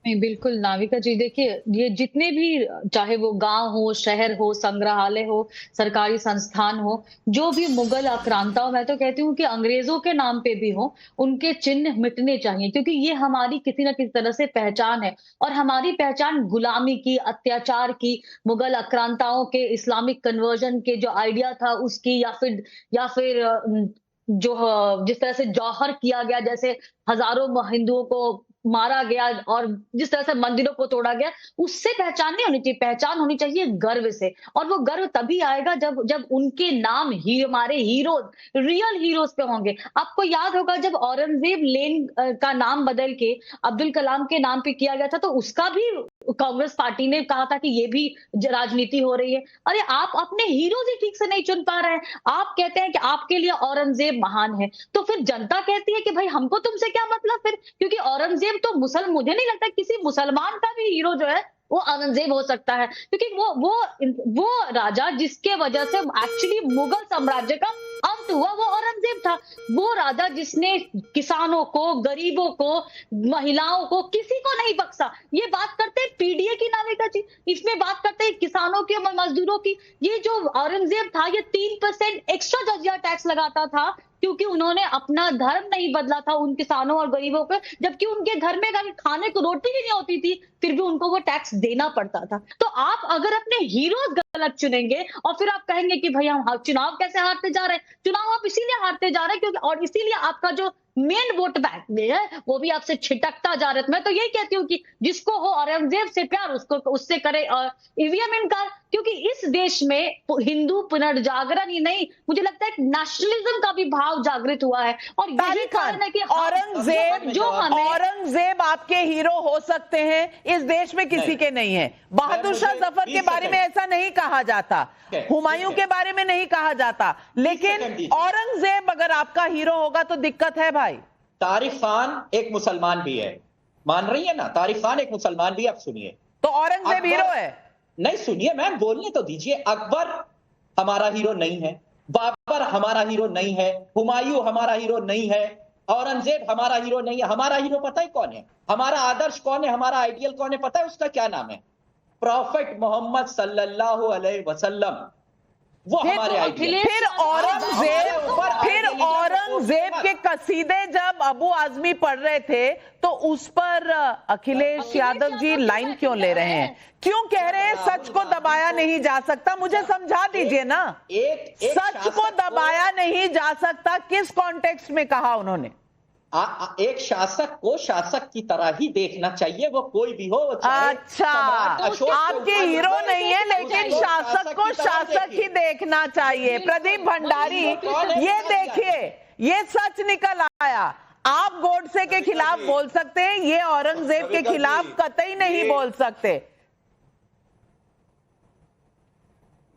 नहीं, बिल्कुल नाविका जी, देखिए ये जितने भी, चाहे वो गांव हो, शहर हो, संग्रहालय हो, सरकारी संस्थान हो, जो भी मुगल आक्रांता हो, मैं तो कहती हूँ कि अंग्रेजों के नाम पे भी हो, उनके चिन्ह मिटने चाहिए, क्योंकि ये हमारी किसी ना किसी तरह से पहचान है। और हमारी पहचान गुलामी की, अत्याचार की, मुगल आक्रांताओं के इस्लामिक कन्वर्जन के जो आइडिया था उसकी, या फिर जो जिस तरह से जौहर किया गया, जैसे हजारों हिंदुओं को मारा गया और जिस तरह से मंदिरों को तोड़ा गया, उससे पहचान नहीं होनी चाहिए। पहचान होनी चाहिए गर्व से, और वो गर्व तभी आएगा जब उनके नाम ही हमारे हीरोज, रियल हीरोज पे होंगे। आपको याद होगा जब औरंगजेब लेन का नाम बदल के अब्दुल कलाम के नाम पे किया गया था, तो उसका भी कांग्रेस पार्टी ने कहा था कि ये भी राजनीति हो रही है। अरे आप अपने हीरोज ही ठीक से नहीं चुन पा रहे हैं। आप कहते हैं कि आपके लिए औरंगजेब महान है, तो फिर जनता कहती है कि भाई हमको तुमसे क्या मतलब फिर, क्योंकि औरंगजेब तो मुझे नहीं लगता किसी मुसलमान का भी हीरो जो है वो औरंगजेब हो सकता है, क्योंकि वो राजा जिसके वजह से एक्चुअली मुगल साम्राज्य का अंत हुआ वो औरंगजेब था। वो राजा जिसने किसानों को, गरीबों को, महिलाओं को, किसी को नहीं बख्शा। ये बात करते हैं पीडीए की नाविका जी, इसमें बात करते हैं किसानों की, मजदूरों की। ये जो औरंगजेब था ये 3% एक्स्ट्रा जजिया टैक्स लगाता था, क्योंकि उन्होंने अपना धर्म नहीं बदला था उन किसानों और गरीबों पे, जबकि उनके घर में खाने को रोटी भी नहीं होती थी, फिर भी उनको वो टैक्स देना पड़ता था। तो आप अगर अपने हीरोज गलत चुनेंगे और फिर आप कहेंगे कि भाई हम चुनाव कैसे हारते जा रहे हैं, चुनाव आप इसीलिए हारते जा रहे हैं क्योंकि, और इसीलिए आपका जो मेन वोट बैंक में है वो भी आपसे छिटकता जा रहा है। मैं तो यही कहती हूँ कि जिसको हो औरंगजेब से प्यार उससे करे ईवीएम इनकार, क्योंकि इस देश में हिंदू पुनर्जागरण ही नहीं, मुझे लगता है नेशनलिज्म का भी भाव जागृत हुआ है। और यही कारण है कि औरंगजेब आपके हीरो हो सकते हैं, इस देश में किसी के नहीं है। बहादुर शाह जफर के बारे में ऐसा नहीं कहा जाता, हुमायूं के बारे में नहीं कहा जाता, लेकिन औरंगजेब अगर आपका हीरो होगा तो दिक्कत है भाई। तारिक खान एक मुसलमान भी है, मान रही है ना, तारिक खान एक मुसलमान भी। आप सुनिए, तो औरंगजेब हीरो है? नहीं, सुनिए मैम, बोलने तो दीजिए। अकबर हमारा हीरो नहीं है, बाबर हमारा हीरो नहीं है, हुमायूं हमारा हीरो नहीं है, औरंगजेब हमारा हीरो नहीं है। हमारा हीरो पता है कौन है? हमारा आदर्श कौन है? हमारा आइडियल कौन है? पता है उसका क्या नाम है? प्रॉफिट मोहम्मद सल्लल्लाहु अलैहि वसल्लम। वो हमारे आइडियल। फिर औरंगजेब के कसीदे जब अबू आजमी पढ़ रहे थे तो उस पर अखिलेश यादव जी लाइन क्यों ले रहे हैं? क्यों कह रहे हैं सच को दबाया नहीं जा सकता? मुझे समझा दीजिए ना। सच को दबाया नहीं जा सकता किस कॉन्टेक्स्ट में कहा उन्होंने? एक शासक को शासक की तरह ही देखना चाहिए, वो कोई भी हो। अच्छा, आपके हीरो नहीं है लेकिन शासक को शासक ही देखना चाहिए। प्रदीप भंडारी, ये देखिए, ये सच निकल आया। आप गोडसे के खिलाफ बोल सकते हैं, ये औरंगजेब के खिलाफ कतई नहीं बोल सकते।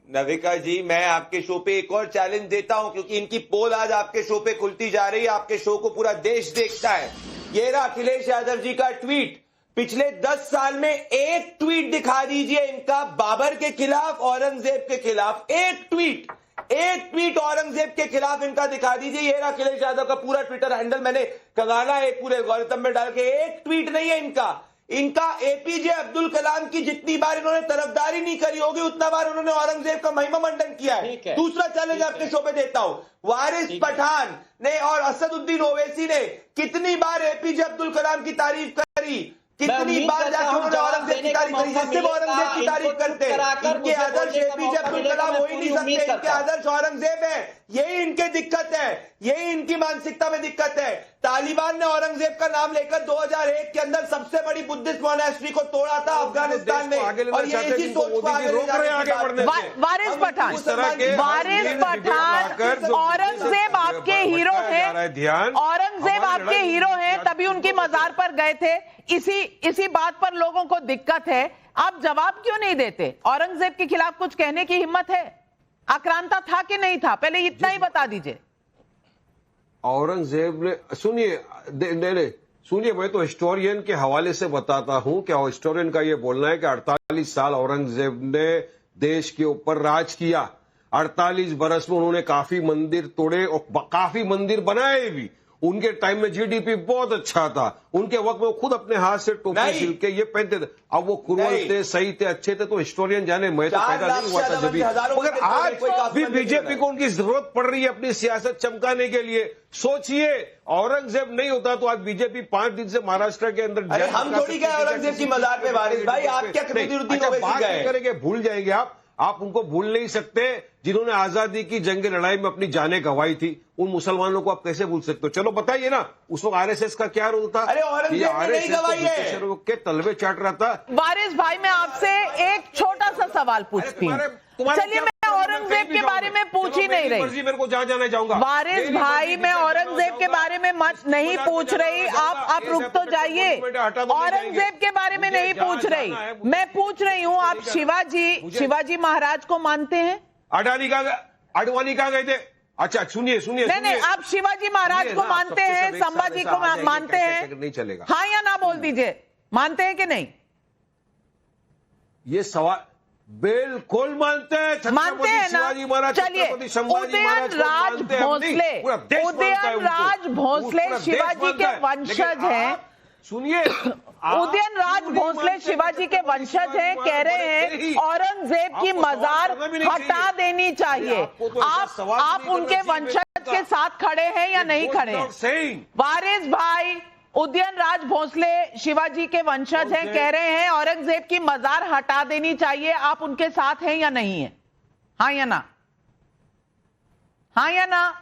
नविका जी, मैं आपके शो पे एक और चैलेंज देता हूं, क्योंकि इनकी पोल आज आपके शो पे खुलती जा रही है। आपके शो को पूरा देश देखता है। ये रहा अखिलेश यादव जी का ट्वीट। पिछले 10 साल में एक ट्वीट दिखा दीजिए इनका बाबर के खिलाफ, औरंगजेब के खिलाफ। एक ट्वीट औरंगजेब के खिलाफ इनका दिखा दीजिए। ये रहा अखिलेश यादव का पूरा ट्विटर हैंडल, मैंने कंगाला है पूरे एल्गोरिथम में डाल के। एक ट्वीट नहीं है इनका एपीजे अब्दुल कलाम की जितनी बार इन्होंने तरफदारी नहीं करी होगी उतना बार उन्होंने औरंगजेब का महिमा मंडन किया है। दूसरा चैलेंज आपके शो पे देता हूं, वारिस पठान ने और असदुद्दीन ओवैसी ने कितनी बार एपीजे अब्दुल कलाम की तारीफ करी, कितनी बार जाके उन्होंने औरंगजेब की तारीफ करी, जिससे वो औरंगजेब की तारीफ करते हैं। इनके आदर्श एपीजे अब्दुल कलाम हो ही नहीं सकते, इनके आदर्श औरंगजेब है। यही इनके दिक्कत है, यही इनकी मानसिकता में दिक्कत है। तालिबान ने औरंगजेब का नाम लेकर 2001 के अंदर सबसे बड़ी बुद्धिस्ट मोनेस्ट्री को तोड़ा था अफगानिस्तान में, और ये इसी सोच को आगे ले जाने। वारिस पठान औरंगजेब आपके हीरो हैं, औरंगजेब आपके हीरो हैं, तभी उनकी मजार पर गए थे। इसी बात पर लोगों को दिक्कत है। आप जवाब क्यों नहीं देते? औरंगजेब के खिलाफ कुछ कहने की हिम्मत है? आक्रांता था कि नहीं था, पहले इतना ही बता दीजिए। औरंगजेब ने, सुनिए, मैं तो हिस्टोरियन के हवाले से बताता हूं कि हिस्टोरियन का यह बोलना है कि 48 साल औरंगजेब ने देश के ऊपर राज किया। 48 बरस में उन्होंने काफी मंदिर तोड़े और काफी मंदिर बनाए भी। उनके टाइम में जीडीपी बहुत अच्छा था। उनके वक्त में वो खुद अपने हाथ से टोपी सिल के ये पहनते थे। अब वो क्रूअल थे, सही थे, अच्छे थे, तो हिस्टोरियन जाने, मैं तो पैदा नहीं हुआ था जब। मगर आज भी बीजेपी को उनकी जरूरत पड़ रही है अपनी सियासत चमकाने के लिए। सोचिए, औरंगजेब नहीं होता तो आज बीजेपी 5 दिन से महाराष्ट्र के अंदर। हम थोड़ी गए औरंगजेब की मजार पे वारिस भाई, आप क्या करेंगे? भूल जाएंगे आप। आप उनको भूल नहीं सकते जिन्होंने आजादी की जंग लड़ाई में अपनी जानें गंवाई थी। उन मुसलमानों को आप कैसे भूल सकते हो? चलो बताइए ना, उस वक्त आरएसएस का क्या रोल था? अरे औरंगजेब ने नहीं गंवाई है, के तलवे चाट रहा था। वारिस भाई, मैं आपसे एक छोटा सा सवाल पूछती हूँ। चलिए, मैं औरंगजेब के बारे में पूछ ही नहीं रही। मेरे को जहाँ जाना चाहूंगा। वारिस भाई, मैं औरंगजेब के बारे में मत नहीं पूछ रही। आप रुक तो जाइए। औरंगजेब के बारे में नहीं पूछ रही, मैं पूछ रही हूँ आप शिवाजी महाराज को मानते हैं? अडानी कहाँ गए थे? अच्छा सुनिए, नहीं, आप शिवाजी महाराज को मानते हैं, संभाजी को मानते हैं? नहीं चलेगा। हाँ या ना बोल दीजिए, मानते हैं कि नहीं? ये सवाल बिल्कुल मानते हैं ना? चलिए, उदयनराज भोसले शिवाजी के वंशज हैं। सुनिए, उदयनराज भोसले शिवाजी के वंशज हैं, कह रहे हैं औरंगजेब की मजार हटा देनी चाहिए। आप उनके वंशज के साथ खड़े हैं या नहीं खड़े हैं? वारिस भाई, उदयनराज भोसले शिवाजी के वंशज हैं, कह रहे हैं औरंगजेब की मजार हटा देनी चाहिए। आप उनके साथ हैं या नहीं है? हाँ या ना? हाँ या ना?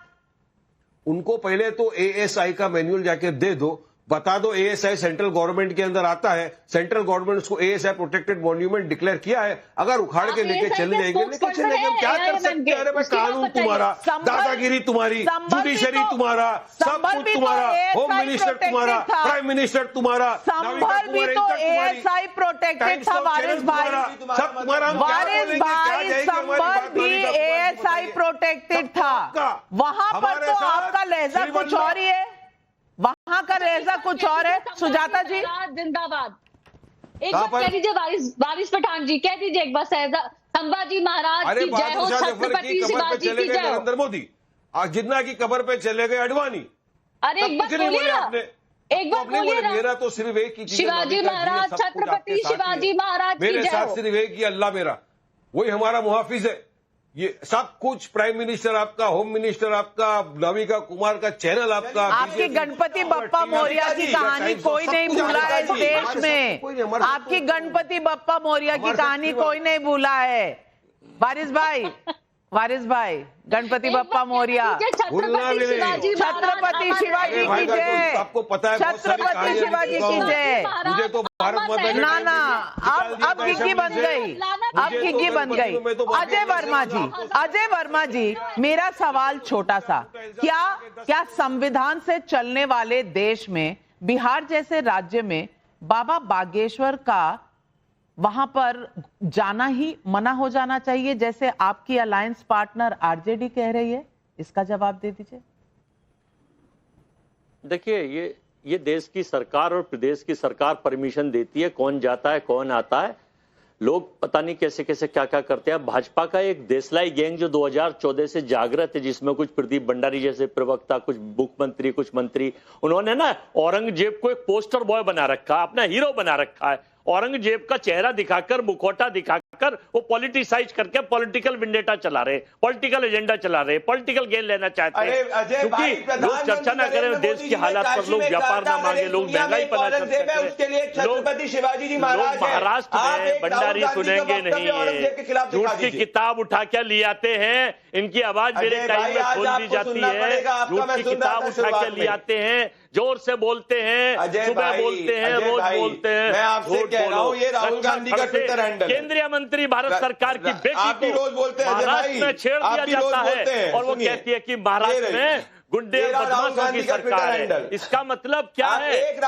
उनको पहले तो एएसआई का मैनुअल जाके दे दो, बता दो एएसआई सेंट्रल गवर्नमेंट के अंदर आता है, सेंट्रल गवर्नमेंट उसको एएसआई प्रोटेक्टेड मॉन्यूमेंट डिक्लेयर किया है। अगर उखाड़ के लेके चले जाएंगे, लेके चले जाएंगे, क्या कर सकते हैं? अरे भाई, कानून तुम्हारा, दादागिरी तुम्हारी, जुडिशरी तुम्हारा, सब कुछ तुम्हारा, होम मिनिस्टर तुम्हारा, प्राइम मिनिस्टर तुम्हारा, संभल भी तो एएसआई प्रोटेक्टेड था। वारिस भाई, सब तुम्हारा। वारिस भाई, संभल भी एएसआई प्रोटेक्टेड था। वहां पर तो आपका लहजा कुछ और ही है, वहां का लहजा कुछ और है। सुजाता जी जिंदाबाद। एक बार कह दीजिए वारिस पठान जी, कह दीजिए एक बार संभाजी महाराज की जय हो, छत्रपति शिवाजी की जय हो। नरेंद्र मोदी आज जिन्ना की कब्र पे चले गए अडवाणी। अरे एक बार बोलिए ना, एक बार बोलिए ना। मेरा तो सिर्फ एक ही चीज, शिवाजी महाराज, छत्रपति शिवाजी महाराज की जय हो। मेरे साथ सिर्फ एक ही अल्लाह मेरा, वही हमारा मुहाफिज है। ये सब कुछ प्राइम मिनिस्टर आपका, होम मिनिस्टर आपका, नाविका कुमार का चैनल आपका। आपकी गणपति बप्पा मौर्य की कहानी कोई नहीं भूला है इस देश में। आपकी गणपति बप्पा मौर्य की कहानी कोई नहीं भूला है। वारिस भाई, गणपति बप्पा मौर्य, छत्रपति शिवाजी की जय, आपको पता है, छत्रपति शिवाजी की जय। मुझे तो भारत माता की ना, अब खिग्गी बन गई, अब खिग्गी बन गई। अजय वर्मा जी, मेरा सवाल छोटा सा, क्या संविधान से चलने वाले देश में, बिहार जैसे राज्य में, बाबा बागेश्वर का वहां पर जाना ही मना हो जाना चाहिए, जैसे आपकी अलायंस पार्टनर आरजेडी कह रही है? इसका जवाब दे दीजिए। देखिए, ये देश की सरकार और प्रदेश की सरकार परमिशन देती है, कौन जाता है कौन आता है। लोग पता नहीं कैसे कैसे क्या क्या करते हैं। भाजपा का एक देशलाई गैंग जो 2014 से जागृत है, जिसमें कुछ प्रदीप भंडारी जैसे प्रवक्ता, कुछ मुख्यमंत्री, कुछ मंत्री, उन्होंने ना औरंगजेब को एक पोस्टर बॉय बना रखा है, अपना हीरो बना रखा है। औरंगजेब का चेहरा दिखाकर, मुखौटा दिखाकर वो पॉलिटिसाइज करके पॉलिटिकल विंडेटा चला रहे, पॉलिटिकल एजेंडा चला रहे, पॉलिटिकल गेन लेना चाहते हैं। क्योंकि लोग चर्चा ना करें देश की हालात पर, लोग व्यापार ना मांगे, लोग महंगाई पर ना चर्चा करें। छत्रपति शिवाजी जी महाराज महाराष्ट्र में भंडारी सुनेंगे नहीं, झूठ की किताब उठा के ले आते हैं, इनकी आवाज मेरे टाइम में खोल दी जाती है। झूठ की किताब उठा के ले आते हैं, जोर से बोलते हैं, सुबह बोलते हैं, रोज बोलते हैं। मैं आपसे कह रहा हूं, ये राहुल गांधी का ट्विटर हैंडल, केंद्रीय मंत्री भारत सरकार की बेटी रोज बोलते हैं, महाराष्ट्र में छेड़ दिया जाता है और वो कहती है कि महाराष्ट्र में गुंडे बदमाशों की सरकार है। इसका मतलब क्या है? एक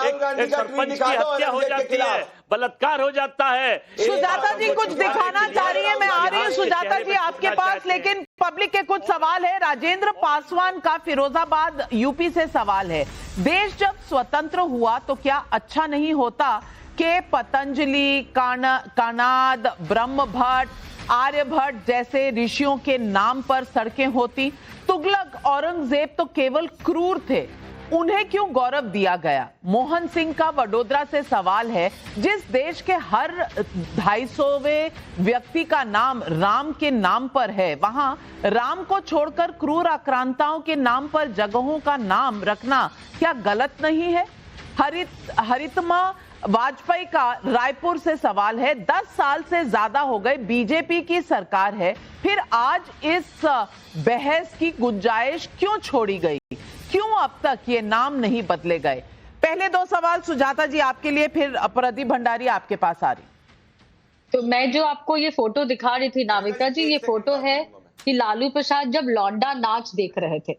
सरपंच की हत्या हो जाती है, बलात्कार हो जाता है। सुजाता जी कुछ दिखाना चाह रही है, मैं आ रही हूँ सुजाता जी आपके पास, लेकिन पब्लिक के कुछ सवाल है। राजेंद्र पासवान का फिरोजाबाद यूपी से सवाल है, देश जब स्वतंत्र हुआ तो क्या अच्छा नहीं होता कि पतंजलि, कानाद, ब्रह्मभट्ट, आर्यभट्ट जैसे ऋषियों के नाम पर सड़कें होती? तुगलक, औरंगजेब तो केवल क्रूर थे, उन्हें क्यों गौरव दिया गया? मोहन सिंह का वडोदरा से सवाल है, जिस देश के हर 250वें व्यक्ति का नाम राम के नाम पर है, वहां राम को छोड़कर क्रूर आक्रांताओं के नाम पर जगहों का नाम रखना क्या गलत नहीं है? हरितमा वाजपेयी का रायपुर से सवाल है, 10 साल से ज्यादा हो गए बीजेपी की सरकार है, फिर आज इस बहस की गुंजाइश क्यों छोड़ी गई? क्यों अब तक ये नाम नहीं बदले गए? पहले 2 सवाल सुजाता जी आपके लिए, फिर प्रदीप भंडारी आपके पास आ रही। तो मैं जो आपको ये फोटो दिखा रही थी नाविका जी, ये फोटो है कि लालू प्रसाद जब लौंडा नाच देख रहे थे।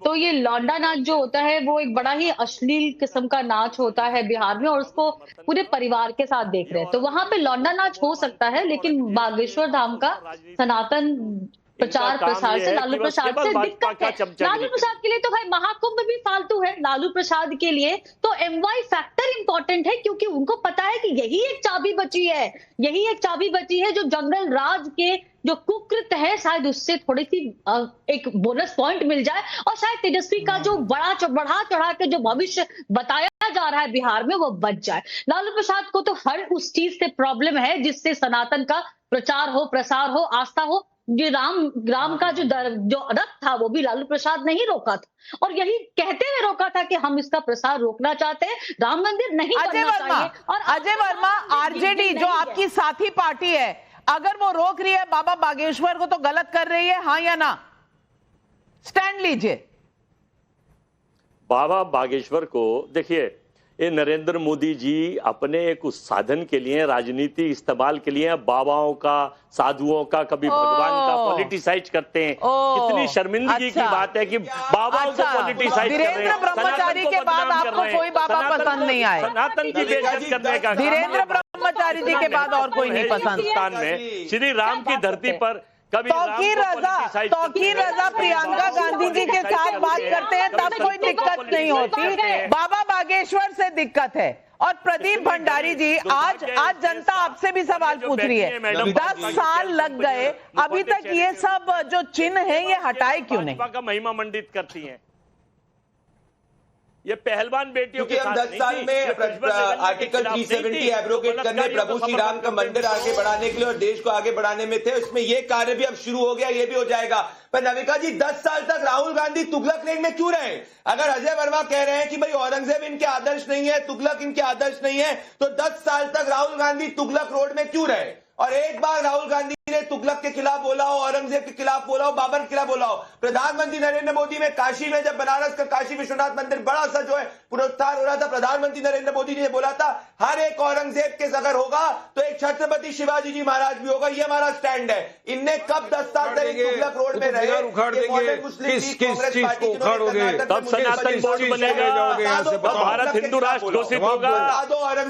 तो ये लौंडा नाच जो होता है वो एक बड़ा ही अश्लील किस्म का नाच होता है बिहार में, और उसको पूरे परिवार के साथ देख रहे हैं। तो वहां पे लौंडा नाच हो सकता है, लेकिन बागेश्वर धाम का सनातन प्रचार प्रसार से लालू प्रसाद से दिक्कत है। लालू प्रसाद के लिए तो भाई महाकुंभ भी फालतू है। लालू प्रसाद के लिए तो एमवाई फैक्टर इंपॉर्टेंट है, क्योंकि उनको पता है कि यही एक चाबी बची है, यही एक चाबी बची है जो जंगल राज के जो कुकृत है, शायद उससे थोड़ी सी एक बोनस पॉइंट मिल जाए, और शायद तेजस्वी का जो बढ़ा चढ़ा के जो भविष्य बताया जा रहा है बिहार में वो बच जाए। लालू प्रसाद को तो हर उस चीज से प्रॉब्लम है जिससे सनातन का प्रचार हो, प्रसार हो, आस्था हो। ये राम का जो रथ था वो भी लालू प्रसाद ने ही रोका था, और यही कहते हुए रोका था कि हम इसका प्रसार रोकना चाहते हैं, राम मंदिर नहीं बनना चाहिए। और अजय वर्मा, आरजेडी जो आपकी साथी पार्टी है, अगर वो रोक रही है बाबा बागेश्वर को तो गलत कर रही है, हाँ या ना? स्टैंड लीजिए। बाबा बागेश्वर को देखिए, ये नरेंद्र मोदी जी अपने एक उस साधन के लिए, राजनीति इस्तेमाल के लिए बाबाओं का, साधुओं का, कभी भगवान का पॉलिटिसाइज करते हैं। कितनी शर्मिंदगी की बात है कि बाबाओं को पॉलिटिसाइज कर रहे हैं। धीरेन्द्र ब्रह्मचारी के बाद आपको कोई बाबा पसंद नहीं आए? सनातन की बेइज्जत करने का धीरेन्द्र ब्रह्मचारी जी के बाद और कोई नहीं पसंद? हिंदुस्तान में श्री राम की धरती पर तौकीर रजा प्रियंका गांधी जी के साथ बात करते हैं तब कोई दिक्कत नहीं होती, बाबा बागेश्वर से दिक्कत है। और प्रदीप भंडारी जी, आज जनता आपसे भी सवाल पूछ रही है, 10 साल लग गए, अभी तक ये सब जो चिन्ह है ये हटाए क्यों नहीं? का महिमा मंडित करती हैं ये पहलवान बेटियों के साथ। 10 साल में आर्टिकल 370 एब्रोगेट करने, प्रभु श्री राम का मंदिर आगे बढ़ाने के लिए और देश को आगे बढ़ाने में थे, उसमें ये कार्य भी अब शुरू हो गया, ये भी हो जाएगा। पर नविका जी, 10 साल तक राहुल गांधी तुगलक लेन में क्यों रहे? अगर अजय वर्मा कह रहे हैं कि भाई औरंगजेब इनके आदर्श नहीं है, तुगलक इनके आदर्श नहीं है, तो 10 साल तक राहुल गांधी तुगलक रोड में क्यों रहे? और एक बार राहुल गांधी ने तुगलक के खिलाफ बोला हो, औरंगजेब के खिलाफ बोला हो, बाबर के खिलाफ बोला हो। प्रधानमंत्री नरेंद्र मोदी में काशी में जब बनारस का काशी विश्वनाथ मंदिर बड़ा सा जो है पुनरुद्धार हो रहा था, प्रधानमंत्री नरेंद्र मोदी ने बोला था हर एक औरंगजेब के अगर होगा तो एक छत्रपति शिवाजी जी महाराज भी होगा, ये हमारा स्टैंड है। इनने कब 10 साल तक तुगलक रोड में रहे? तब सनातन बोर्ड बनेगा, तब भारत हिंदू राष्ट्र घोषित होगा,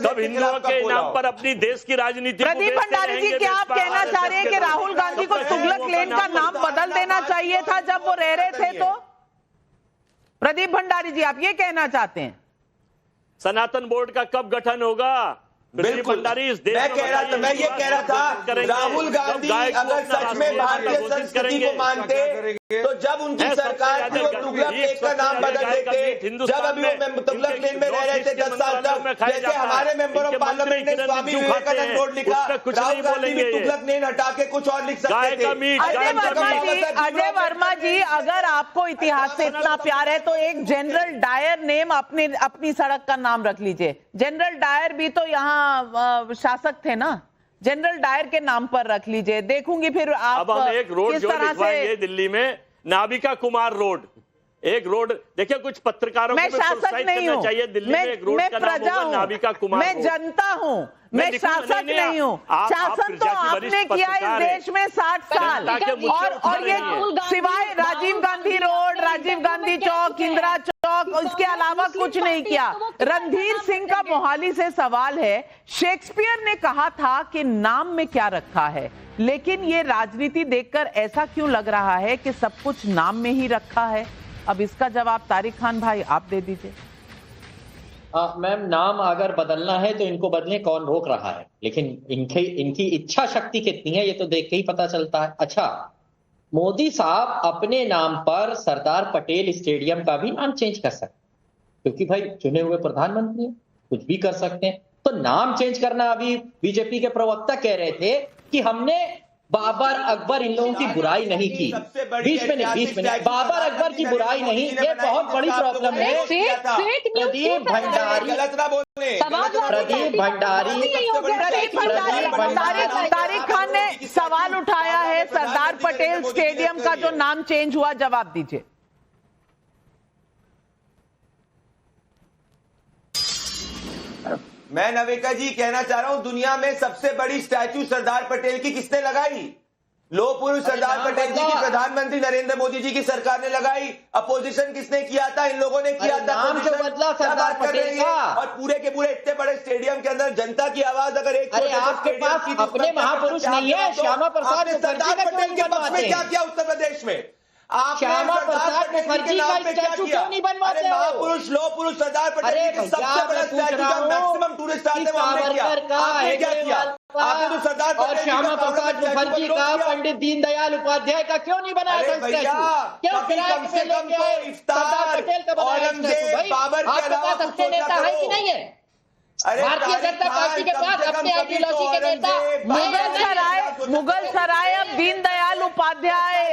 तब हिंदुओं के नाम पर अपनी देश की राजनीति। प्रदीप भंडारी जी, क्या आप कहना चाह रहे हैं कि राहुल गांधी को तुगलक लेन का नाम बदल देना चाहिए था जब वो रह रहे थे? तो प्रदीप भंडारी जी, आप ये कहना चाहते हैं? सनातन बोर्ड का कब गठन होगा? बिल्कुल, मैं ये कह रहा था राहुल गांधी अगर सच में भारतीय संस्कृति को मानते तो जब उनकी सरकार थी वो तुगलक लेन का नाम बदल देते। जब अभी वो तुगलक लेन में रह रहे थे 10 साल तक, जैसे हमारे मेंबर ऑफ पार्लियामेंट ने स्वामी विवेकानंद रोड लिखा, राहुल गांधी भी तुगलक लेन हटा के कुछ और लिख सकते थे। अजय वर्मा जी, अगर आपको इतिहास से इतना प्यार है तो एक जनरल डायर नेम अपनी सड़क का नाम रख लीजिए। जनरल डायर भी तो यहाँ शासक थे ना, जनरल डायर के नाम पर रख लीजिए। देखूंगी फिर आप अब हम एक रोड जो लिखवाएंगे दिल्ली में, नाविका कुमार रोड, एक रोड। देखिए, कुछ पत्रकारों मैं शासक नहीं हूँ, चाहिए दिल्ली में एक रोड का नाम होगा नाविका कुमार। मैं जनता हूँ, मैं शासक नहीं हूँ। शासन तो आपने किया इस देश में 60 साल, और ये सिवाय राजीव गांधी रोड, राजीव गांधी चौक, इंदिरा चौक, इसके अलावा कुछ नहीं किया। रणधीर सिंह का मोहाली से सवाल है, शेक्सपियर ने कहा था कि नाम में क्या रखा है, लेकिन ये राजनीति देखकर ऐसा क्यों लग रहा है कि सब कुछ नाम में ही रखा है? अब इसका जवाब तारिक खान भाई आप दे दीजिए। मैम, नाम अगर बदलना है तो इनको बदले, कौन रोक रहा है? लेकिन इनकी इच्छा शक्ति कितनी है ये तो देख के ही पता चलता है। अच्छा, मोदी साहब अपने नाम पर सरदार पटेल स्टेडियम का भी नाम चेंज कर सकते, क्योंकि भाई चुने हुए प्रधानमंत्री हैं, कुछ भी कर सकते हैं। तो नाम चेंज करना, अभी बीजेपी के प्रवक्ता कह रहे थे कि हमने बाबर अकबर इन लोगों की बुराई नहीं की। 20 मिनट बाबर अकबर की बुराई नहीं, ये बहुत बड़ी प्रॉब्लम है। प्रदीप भंडारी, तारिक खान ने सवाल उठाया है सरदार पटेल स्टेडियम का जो नाम चेंज हुआ, जवाब दीजिए। मैं नविका जी कहना चाह रहा हूं, दुनिया में सबसे बड़ी स्टैचू सरदार पटेल की किसने लगाई? लोह पुरुष सरदार पटेल जी की प्रधानमंत्री नरेंद्र मोदी जी की सरकार ने लगाई। अपोजिशन किसने किया था? इन लोगों ने किया था। नाम जो बदला सरदार पटेल का। और पूरे के पूरे इतने बड़े स्टेडियम के अंदर जनता की आवाज अगर एक आपके पास अपने महापुरुष नहीं है। श्यामा प्रसाद सरदार पटेल के पक्ष में क्या किया उत्तर प्रदेश में? श्यामा प्रसाद मुखर्जी का स्टैचू क्यों नहीं बनवाते? महापुरुष लोह पुरुष सरदार पटेल की सबसे बड़ा स्टैचू का मैक्सिमम टूरिस्ट आते हैं, आपने क्या किया? आपने तो सरदार और श्यामा प्रसाद मुखर्जी का, पंडित दीनदयाल उपाध्याय का क्यों नहीं बनाया था स्टैचू? क्यों कम से कम तो सरदार पटेल का औरंगजेब बाबर के अलावा अपने नेता है कि नहीं है? भारतीय जनता पार्टी के पास अपने आइडियोलॉजी के नेता। मुगल सराय अब दीनदयाल उपाध्याय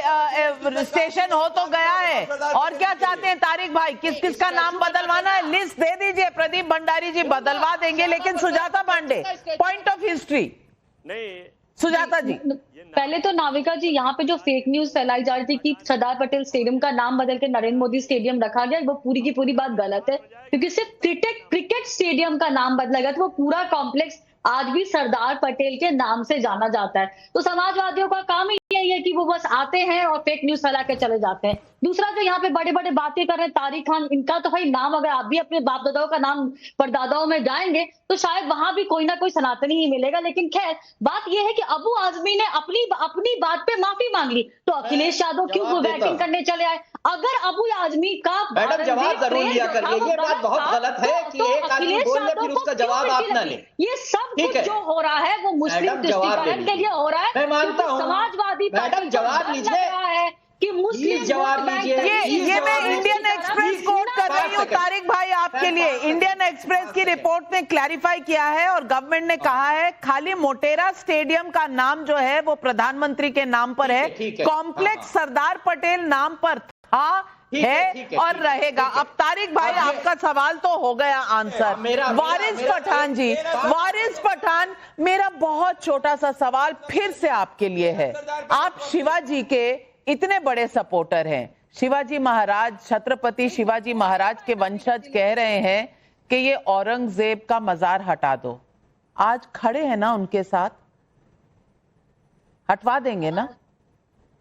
स्टेशन हो तो गया है, और क्या चाहते हैं तारिक भाई? किस किस का नाम बदलवाना है? लिस्ट दे दीजिए, प्रदीप भंडारी जी बदलवा देंगे, लेकिन Sujata Pandey, point of history. नहीं सुजाता जी, पहले तो नाविका जी, यहाँ पे जो फेक न्यूज फैलाई जा रही थी कि सरदार पटेल स्टेडियम का नाम बदल के नरेंद्र मोदी स्टेडियम रखा गया, वो पूरी की पूरी बात गलत है। क्योंकि सिर्फ क्रिकेट स्टेडियम का नाम बदला गया, तो वो पूरा कॉम्प्लेक्स आज भी सरदार पटेल के नाम से जाना जाता है। तो समाजवादियों का काम ही यही है कि वो बस आते हैं और फेक न्यूज फैला के चले जाते हैं। दूसरा, जो यहाँ पे बड़े बड़े बातें कर रहे हैं तारिक खान, इनका तो भाई नाम, अगर आप भी अपने बाप दादाओं का नाम परदादाओं में जाएंगे तो शायद वहां भी कोई ना कोई सनातनी ही मिलेगा। लेकिन खैर, बात यह है कि अबू आजमी ने अपनी बात पे माफी मांग ली, तो अखिलेश यादव क्यों बैटिंग करने चले आए? अगर अबू आजमी का मैडम जवाब जरूर लिया करिए, ये बात बहुत गलत है कि एक आदमी बोल ले फिर उसका जवाब आप ना ले। ये सब कुछ जो हो रहा है वो मुस्लिम तुष्टीकरण के लिए हो रहा है। मैं मानता हूं, समाजवादी मैडम जवाब लीजिए कि मुस्लिम जवाब लीजिए। ये मैं इंडियन एक्सप्रेस कोट कर रही हूँ तारिक भाई आपके लिए। इंडियन एक्सप्रेस की रिपोर्ट ने क्लैरिफाई किया है और गवर्नमेंट ने कहा है खाली मोटेरा स्टेडियम का नाम जो है वो प्रधानमंत्री के नाम पर है, कॉम्प्लेक्स सरदार पटेल नाम पर था, है और रहेगा। अब तारिक भाई, आपका सवाल तो हो गया आंसर। वारिस पठान जी, वारिस पठान, मेरा बहुत छोटा सा सवाल फिर से आपके लिए है। आप शिवाजी के इतने बड़े सपोर्टर हैं, शिवाजी महाराज, छत्रपति शिवाजी महाराज के वंशज कह रहे हैं कि ये औरंगजेब का मजार हटा दो। आज खड़े हैं ना उनके साथ, हटवा देंगे ना?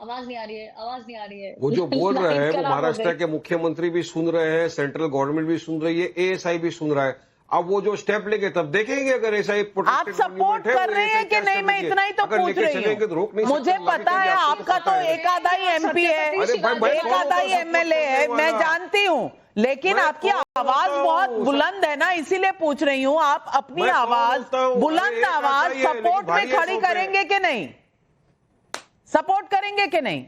आवाज नहीं आ रही है, आवाज नहीं आ रही है। वो जो बोल रहे हैं वो महाराष्ट्र के मुख्यमंत्री भी सुन रहे हैं, सेंट्रल गवर्नमेंट भी सुन रही है, एएसआई भी सुन रहा है। अब वो जो स्टेप लेंगे तब देखेंगे। अगर ऐसा ही आप सपोर्ट कर रहे हैं कि नहीं, मैं इतना ही तो पूछ रही हूँ। मुझे पता है आपका तो एक आधा ही एमपी है, एक आधा ही एमएलए है, मैं जानती हूँ, लेकिन आपकी आवाज बहुत बुलंद है ना, इसीलिए पूछ रही हूँ। आप अपनी आवाज, बुलंद आवाज सपोर्ट में खड़ी करेंगे कि नहीं? सपोर्ट करेंगे कि नहीं?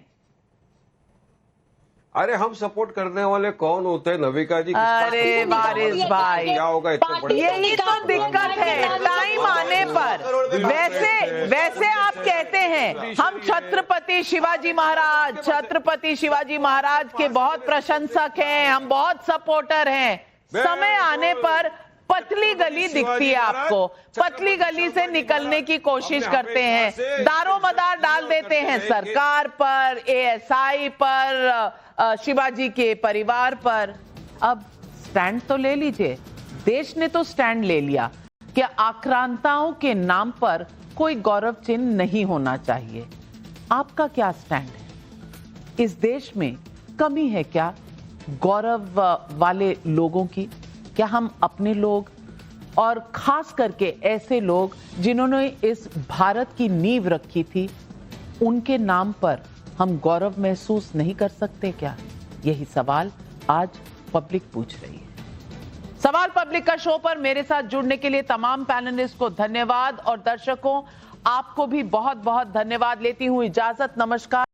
अरे हम सपोर्ट करने वाले कौन होते हैं नविका जी? अरे वारिस भाई, क्या होगा इतने बड़े? यही तो दिक्कत है, टाइम आने पर। वैसे आप कहते हैं हम छत्रपति शिवाजी महाराज के बहुत प्रशंसक हैं, हम बहुत सपोर्टर हैं। समय आने पर पतली गली दिखती है आपको, पतली गली से निकलने की कोशिश करते हैं, दारोमदार डाल देते हैं सरकार पर, एएसआई पर, शिवाजी के परिवार पर। अब स्टैंड तो ले लीजिए, देश ने तो स्टैंड ले लिया कि आक्रांताओं के नाम पर कोई गौरव चिन्ह नहीं होना चाहिए। आपका क्या स्टैंड है? इस देश में कमी है क्या गौरव वाले लोगों की? क्या हम अपने लोग, और खास करके ऐसे लोग जिन्होंने इस भारत की नींव रखी थी, उनके नाम पर हम गौरव महसूस नहीं कर सकते क्या? यही सवाल आज पब्लिक पूछ रही है। सवाल पब्लिक का शो पर मेरे साथ जुड़ने के लिए तमाम पैनलिस्ट को धन्यवाद, और दर्शकों आपको भी बहुत बहुत धन्यवाद। लेती हूं इजाजत, नमस्कार।